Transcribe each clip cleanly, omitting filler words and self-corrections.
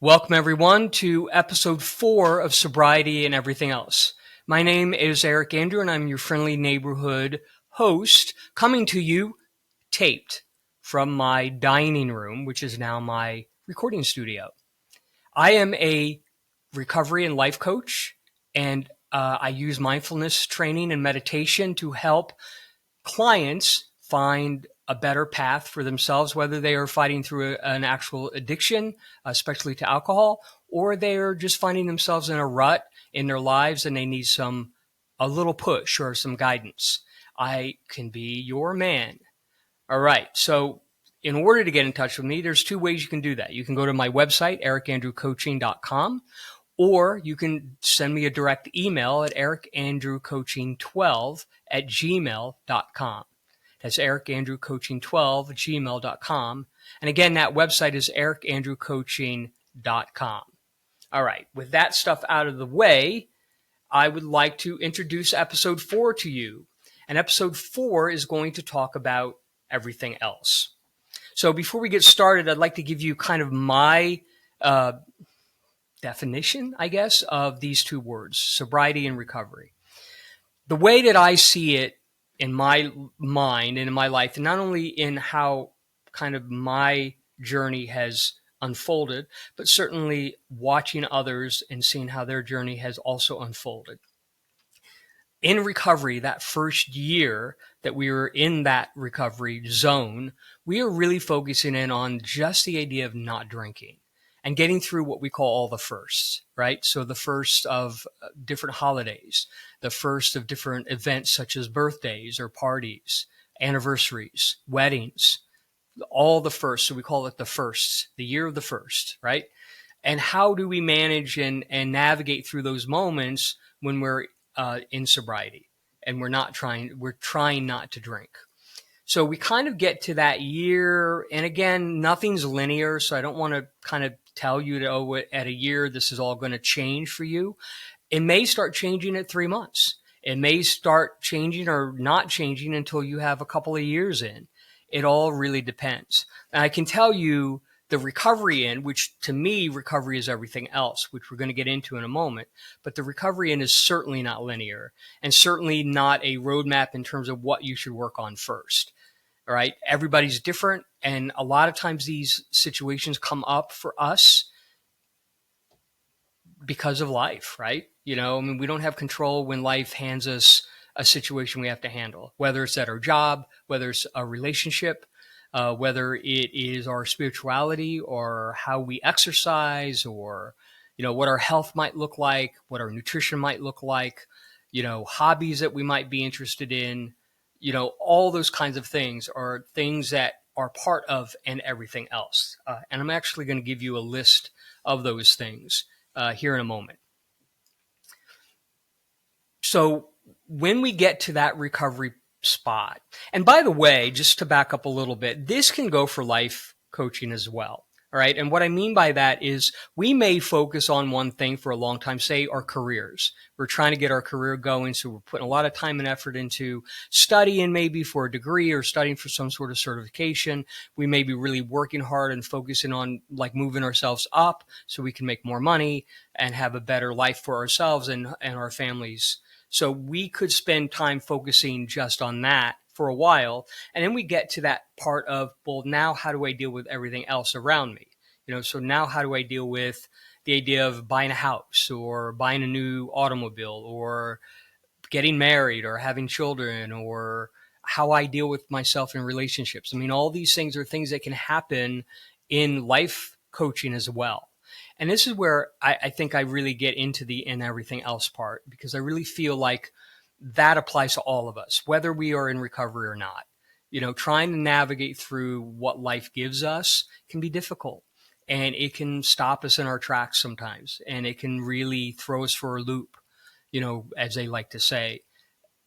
Welcome, everyone, to episode 4 of Sobriety and Everything Else. My name is Eric Andrew, and I'm your friendly neighborhood host, coming to you taped from my dining room, which is now my recording studio. I am a recovery and life coach, and I use mindfulness training and meditation to help clients find a better path for themselves, whether they are fighting through an actual addiction, especially to alcohol, or they are just finding themselves in a rut in their lives and they need a little push or some guidance. I can be your man. All right. So in order to get in touch with me, there's two ways you can do that. You can go to my website, ericandrewcoaching.com, or you can send me a direct email at ericandrewcoaching12@gmail.com. That's ericandrewcoaching12@gmail.com. And again, that website is ericandrewcoaching.com. All right. With that stuff out of the way, I would like to introduce episode 4 to you. And episode 4 is going to talk about everything else. So before we get started, I'd like to give you kind of my definition, I guess, of these two words, sobriety and recovery. The way that I see it in my mind and in my life, and not only in how kind of my journey has unfolded, but certainly watching others and seeing how their journey has also unfolded. In recovery, that first year that we were in that recovery zone, we are really focusing in on just the idea of not drinking and getting through what we call all the firsts, right? So the first of different holidays, the first of different events such as birthdays or parties, anniversaries, weddings, all the first. So we call it the firsts, the year of the first, right? And how do we manage and navigate through those moments when we're in sobriety and we're trying not to drink? So we kind of get to that year, and again, nothing's linear, so I don't want to kind of tell you that, at a year, this is all going to change for you. It may start changing at 3 months. It may start changing or not changing until you have a couple of years in. It all really depends. And I can tell you the recovery end, which to me, recovery is everything else, which we're going to get into in a moment. But the recovery end is certainly not linear and certainly not a roadmap in terms of what you should work on first. All right. Everybody's different. And a lot of times these situations come up for us because of life, right? I mean, we don't have control when life hands us a situation we have to handle, whether it's at our job, whether it's a relationship, whether it is our spirituality or how we exercise, or, what our health might look like, what our nutrition might look like, hobbies that we might be interested in. All those kinds of things are things that are part of and everything else. And I'm actually going to give you a list of those things here in a moment. So when we get to that recovery spot, and by the way, just to back up a little bit, this can go for life coaching as well. All right. And what I mean by that is we may focus on one thing for a long time, say our careers. We're trying to get our career going. So we're putting a lot of time and effort into studying maybe for a degree or studying for some sort of certification. We may be really working hard and focusing on like moving ourselves up so we can make more money and have a better life for ourselves and our families. So we could spend time focusing just on that for a while. And then we get to that part of, well, now how do I deal with everything else around me? So now how do I deal with the idea of buying a house or buying a new automobile or getting married or having children, or how I deal with myself in relationships? I mean, all these things are things that can happen in life coaching as well. And this is where I think I really get into the and everything else part, because I really feel like that applies to all of us, whether we are in recovery or not. Trying to navigate through what life gives us can be difficult, and it can stop us in our tracks sometimes, and it can really throw us for a loop, as they like to say.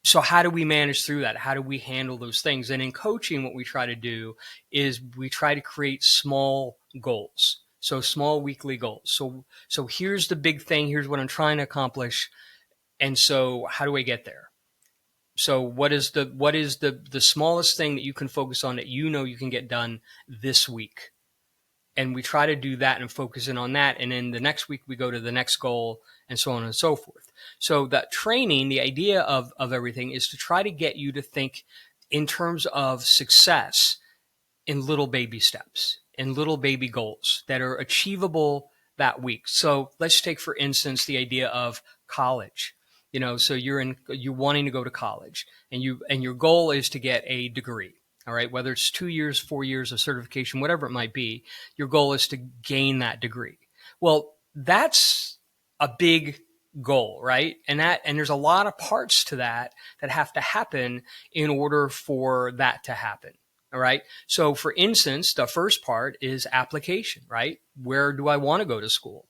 So how do we manage through that? How do we handle those things? And in coaching, what we try to do is we try to create small goals. So small weekly goals. So here's the big thing. Here's what I'm trying to accomplish. And so how do I get there? So what is the smallest thing that you can focus on that you can get done this week? And we try to do that and focus in on that. And then the next week we go to the next goal and so on and so forth. So that training, the idea of everything is to try to get you to think in terms of success in little baby steps, in little baby goals that are achievable that week. So let's take, for instance, the idea of college. So you're wanting to go to college, and your goal is to get a degree. All right, whether it's 2 years, 4 years of certification, whatever it might be, your goal is to gain that degree. Well, that's a big goal, right? And there's a lot of parts to that have to happen in order for that to happen. All right. So for instance, the first part is application, right? Where do I want to go to school?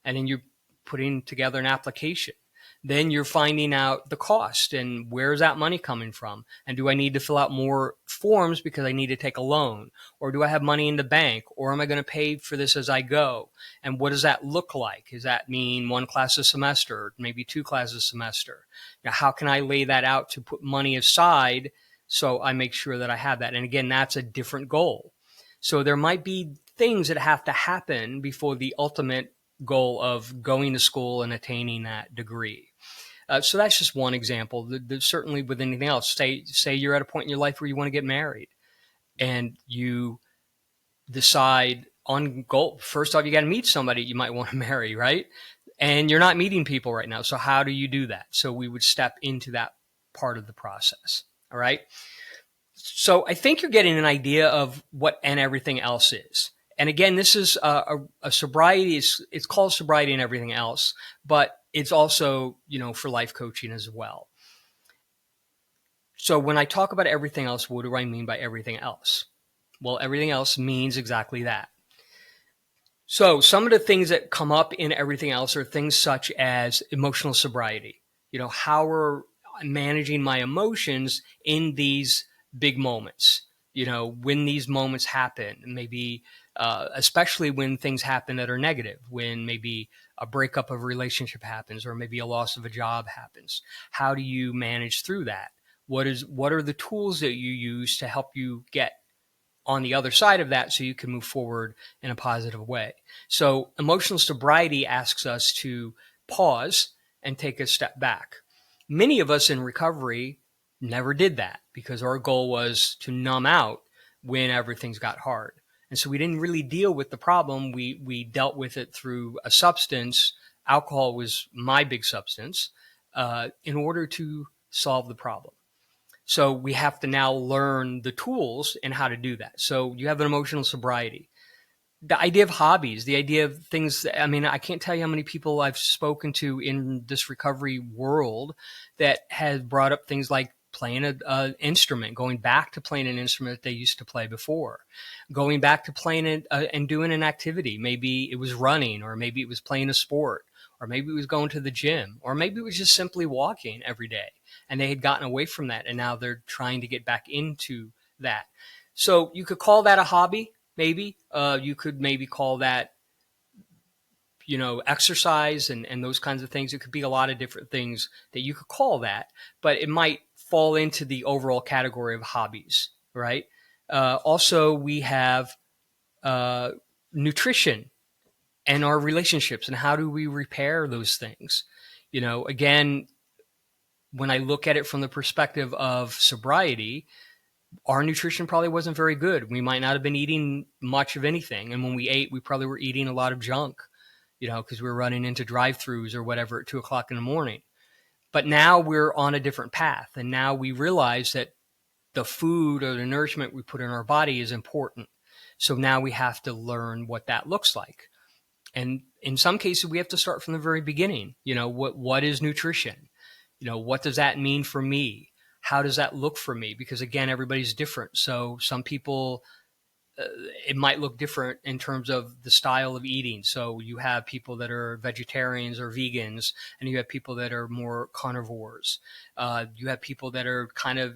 And then you're putting together an application. Then you're finding out the cost and where's that money coming from? And do I need to fill out more forms because I need to take a loan? Or do I have money in the bank? Or am I going to pay for this as I go? And what does that look like? Does that mean 1 class a semester, maybe 2 classes a semester? Now, how can I lay that out to put money aside so I make sure that I have that? And again, that's a different goal. So there might be things that have to happen before the ultimate goal of going to school and attaining that degree. So that's just one example. Certainly with anything else, say you're at a point in your life where you want to get married, and you decide on goal. First off, you got to meet somebody you might want to marry, right? And you're not meeting people right now. So how do you do that? So we would step into that part of the process. All right. So I think you're getting an idea of what and everything else is. And again, this is a sobriety. It's called Sobriety and Everything Else, but it's also, for life coaching as well. So when I talk about everything else, what do I mean by everything else? Well, everything else means exactly that. So some of the things that come up in everything else are things such as emotional sobriety. How are managing my emotions in these big moments? When these moments happen, maybe especially when things happen that are negative, when maybe a breakup of a relationship happens, or maybe a loss of a job happens. How do you manage through that? What are the tools that you use to help you get on the other side of that so you can move forward in a positive way? So emotional sobriety asks us to pause and take a step back. Many of us in recovery never did that because our goal was to numb out when everything's got hard. And so we didn't really deal with the problem. We dealt with it through a substance. Alcohol was my big substance in order to solve the problem. So we have to now learn the tools and how to do that. So you have an emotional sobriety. The idea of hobbies, the idea of things. I can't tell you how many people I've spoken to in this recovery world that have brought up things like playing an instrument, going back to playing an instrument that they used to play before, going back to playing it and doing an activity. Maybe it was running, or maybe it was playing a sport, or maybe it was going to the gym, or maybe it was just simply walking every day. And they had gotten away from that, and now they're trying to get back into that. So you could call that a hobby, maybe. You could maybe call that, exercise and those kinds of things. It could be a lot of different things that you could call that, but it might fall into the overall category of hobbies, right? Also, we have nutrition and our relationships, and how do we repair those things? Again, when I look at it from the perspective of sobriety, our nutrition probably wasn't very good. We might not have been eating much of anything. And when we ate, we probably were eating a lot of junk, because we were running into drive-thrus or whatever at 2:00 in the morning. But now we're on a different path. And now we realize that the food or the nourishment we put in our body is important. So now we have to learn what that looks like. And in some cases, we have to start from the very beginning. What is nutrition? What does that mean for me? How does that look for me? Because again, everybody's different. So some people, it might look different in terms of the style of eating. So you have people that are vegetarians or vegans, and you have people that are more carnivores. You have people that are kind of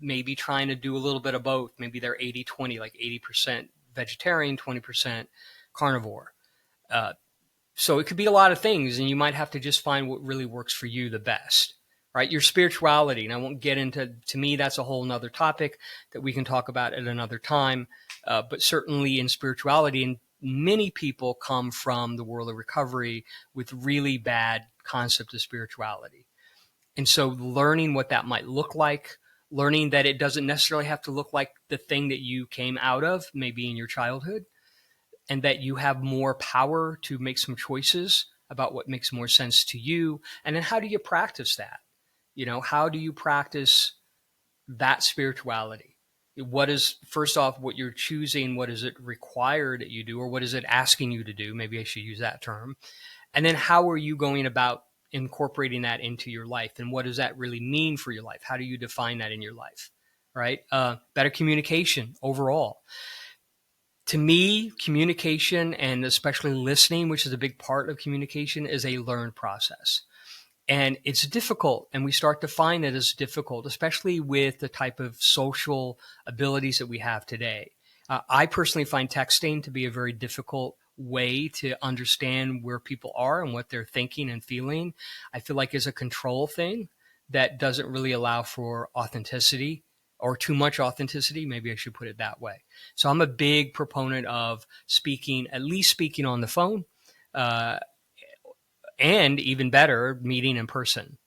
maybe trying to do a little bit of both. Maybe they're 80-20, like 80% vegetarian, 20% carnivore. So it could be a lot of things, and you might have to just find what really works for you the best, right? Your spirituality, and I won't get into, to me, that's a whole nother topic that we can talk about at another time. but certainly in spirituality. And many people come from the world of recovery with really bad concept of spirituality. And so learning what that might look like, learning that it doesn't necessarily have to look like the thing that you came out of, maybe in your childhood, and that you have more power to make some choices about what makes more sense to you. And then how do you practice that? How do you practice that spirituality? What is, first off, what you're choosing? What is it required that you do? Or what is it asking you to do? Maybe I should use that term. And then how are you going about incorporating that into your life? And what does that really mean for your life? How do you define that in your life? Right? Better communication overall. To me, communication, and especially listening, which is a big part of communication, is a learned process. And it's difficult, and we start to find that it's difficult, especially with the type of social abilities that we have today. I personally find texting to be a very difficult way to understand where people are and what they're thinking and feeling. I feel like it's a control thing that doesn't really allow for authenticity, or too much authenticity. Maybe I should put it that way. So I'm a big proponent of at least speaking on the phone, uh, and even better, meeting in person.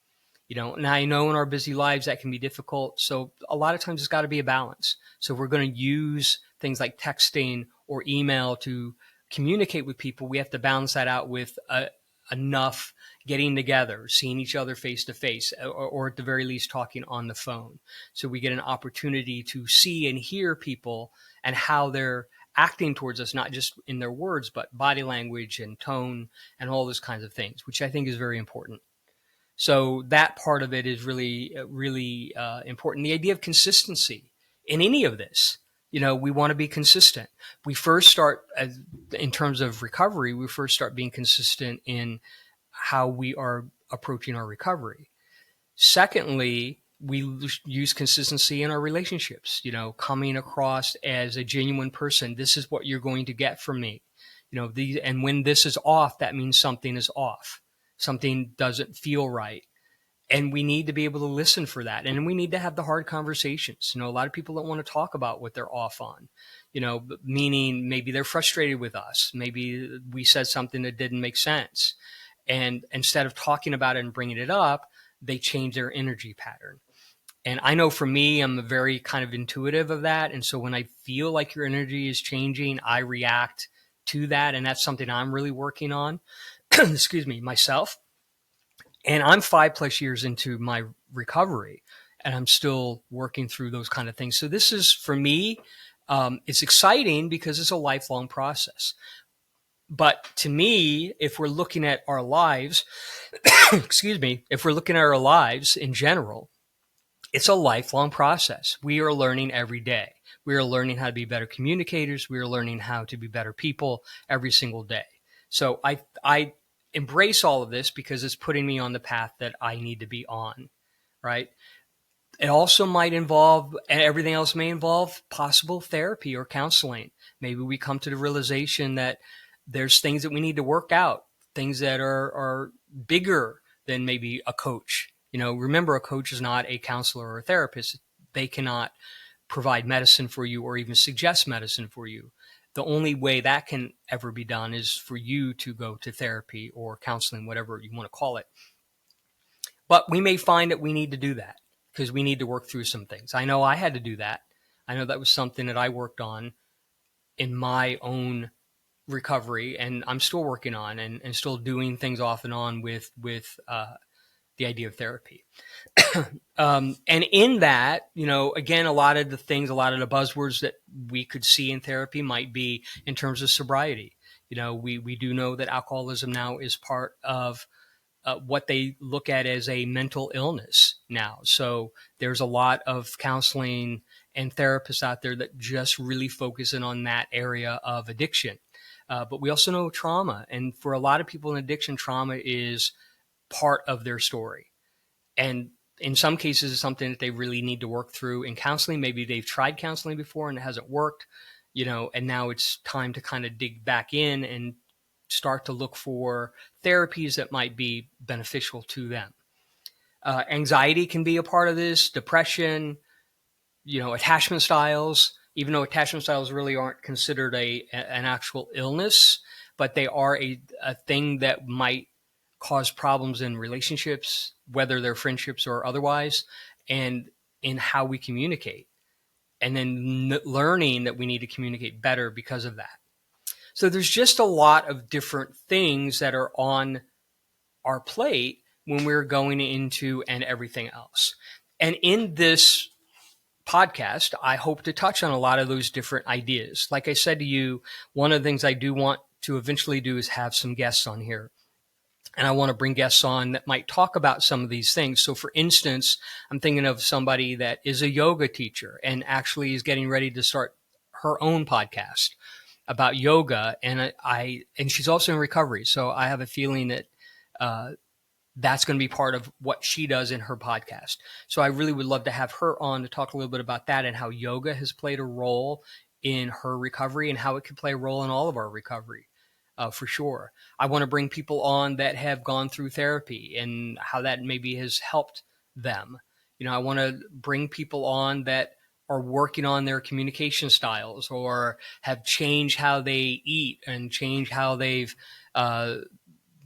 And I know in our busy lives that can be difficult. So a lot of times it's got to be a balance. So if we're going to use things like texting or email to communicate with people, we have to balance that out with enough getting together, seeing each other face to face, or at the very least talking on the phone. So we get an opportunity to see and hear people and how they're acting towards us, not just in their words, but body language and tone and all those kinds of things, which I think is very important. So that part of it is really, really important. The idea of consistency in any of this, we want to be consistent. We first start, in terms of recovery, we first start being consistent in how we are approaching our recovery. Secondly, we use consistency in our relationships, coming across as a genuine person. This is what you're going to get from me. And when this is off, that means something is off. Something doesn't feel right. And we need to be able to listen for that. And we need to have the hard conversations. A lot of people don't want to talk about what they're off on, meaning maybe they're frustrated with us. Maybe we said something that didn't make sense. And instead of talking about it and bringing it up, they change their energy pattern. And I know for me, I'm very kind of intuitive of that. And so when I feel like your energy is changing, I react to that. And that's something I'm really working on, excuse me, myself. And I'm 5+ years into my recovery, and I'm still working through those kind of things. So this is, for me, it's exciting because it's a lifelong process. But to me, if we're looking at our lives, excuse me, if we're looking at our lives in general, it's a lifelong process. We are learning every day. We are learning how to be better communicators. We are learning how to be better people every single day. So I embrace all of this because it's putting me on the path that I need to be on, right? It also might involve, and everything else may involve, possible therapy or counseling. Maybe we come to the realization that there's things that we need to work out, things that are bigger than maybe a coach. Remember, a coach is not a counselor or a therapist. They cannot provide medicine for you or even suggest medicine for you. The only way that can ever be done is for you to go to therapy or counseling, whatever you want to call it. But we may find that we need to do that because we need to work through some things. I know I had to do that. I know that was something that I worked on in my own recovery, and I'm still working on and still doing things off and on with the idea of therapy. And in that, again, a lot of the buzzwords that we could see in therapy might be in terms of sobriety. We do know that alcoholism now is part of what they look at as a mental illness now. So there's a lot of counseling and therapists out there that just really focus in on that area of addiction. But we also know trauma. And for a lot of people in addiction, trauma is part of their story. And in some cases, it's something that they really need to work through in counseling. Maybe they've tried counseling before and it hasn't worked, and now it's time to kind of dig back in and start to look for therapies that might be beneficial to them. Anxiety can be a part of this, depression, attachment styles, even though attachment styles really aren't considered an actual illness, but they are a thing that might cause problems in relationships, whether they're friendships or otherwise, and in how we communicate. And then learning that we need to communicate better because of that. So there's just a lot of different things that are on our plate when we're going into and everything else. And in this podcast, I hope to touch on a lot of those different ideas. Like I said to you, one of the things I do want to eventually do is have some guests on here. And I want to bring guests on that might talk about some of these things. So for instance, I'm thinking of somebody that is a yoga teacher and actually is getting ready to start her own podcast about yoga. And and she's also in recovery. So I have a feeling that, that's going to be part of what she does in her podcast. So I really would love to have her on to talk a little bit about that and how yoga has played a role in her recovery and how it could play a role in all of our recovery, for sure. I want to bring people on that have gone through therapy and how that maybe has helped them. I want to bring people on that are working on their communication styles or have changed how they eat and changed how they've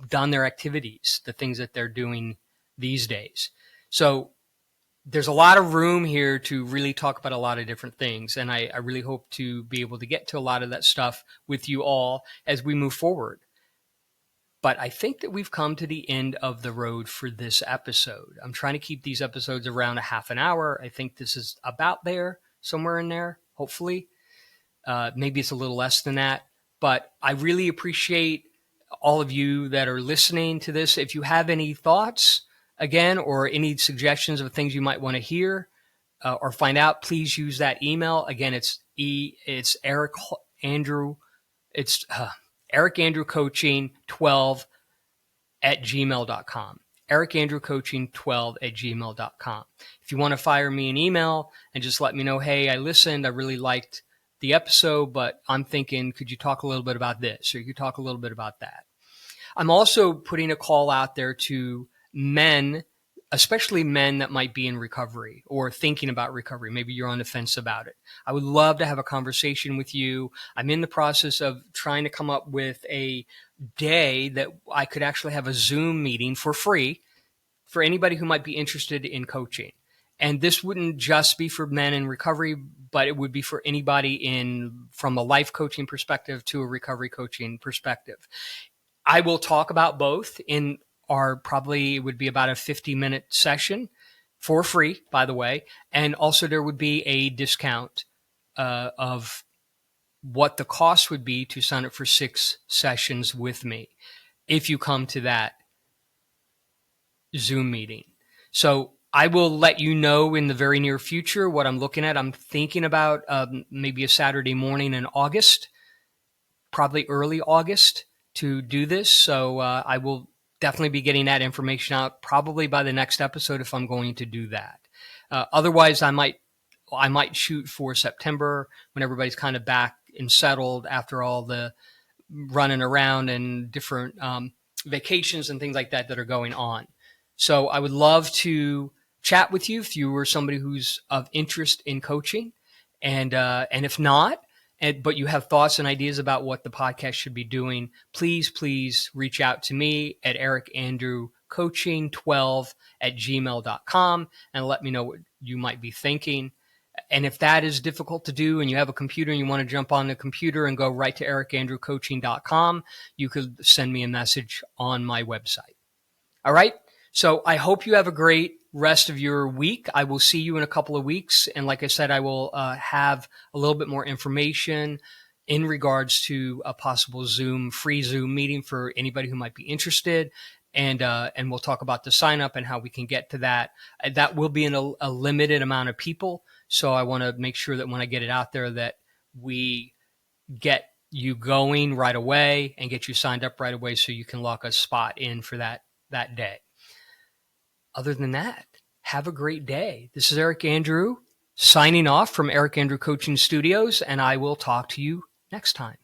done their activities, the things that they're doing these days. So there's a lot of room here to really talk about a lot of different things. And I really hope to be able to get to a lot of that stuff with you all as we move forward. But I think that we've come to the end of the road for this episode. I'm trying to keep these episodes around a half an hour. I think this is about there, somewhere in there, hopefully. Maybe it's a little less than that. But I really appreciate all of you that are listening to this. If you have any thoughts, again, or any suggestions of things you might want to hear or find out, please use that email. Again, it's Eric Andrew. It's Eric Andrew Coaching 12 at gmail.com. Eric Andrew Coaching 12 at gmail.com. If you want to fire me an email and just let me know, hey, I listened, I really liked the episode, but I'm thinking, could you talk a little bit about this? Or you could talk a little bit about that. I'm also putting a call out there to men, especially men that might be in recovery or thinking about recovery. Maybe you're on the fence about it. I would love to have a conversation with you. I'm in the process of trying to come up with a day that I could actually have a Zoom meeting for free for anybody who might be interested in coaching. And this wouldn't just be for men in recovery, but it would be for anybody from a life coaching perspective to a recovery coaching perspective. I will talk about both in probably it would be about a 50-minute session for free, by the way. And also there would be a discount of what the cost would be to sign up for 6 sessions with me if you come to that Zoom meeting. So I will let you know in the very near future what I'm looking at. I'm thinking about maybe a Saturday morning in August, probably early August, to do this. So I will definitely be getting that information out probably by the next episode if I'm going to do that. Otherwise, I might shoot for September when everybody's kind of back and settled after all the running around and different vacations and things like that are going on. So I would love to chat with you if you were somebody who's of interest in coaching, and if not, but you have thoughts and ideas about what the podcast should be doing, please reach out to me at ericandrewcoaching12 at gmail.com and let me know what you might be thinking. And if that is difficult to do and you have a computer and you want to jump on the computer and go right to ericandrewcoaching.com, you could send me a message on my website. All right. So I hope you have a great rest of your week. I will see you in a couple of weeks. And like I said, I will have a little bit more information in regards to a possible free Zoom meeting for anybody who might be interested. And we'll talk about the sign up and how we can get to that. That will be in a limited amount of people. So I want to make sure that when I get it out there that we get you going right away and get you signed up right away so you can lock a spot in for that day. Other than that, have a great day. This is Eric Andrew signing off from Eric Andrew Coaching Studios, and I will talk to you next time.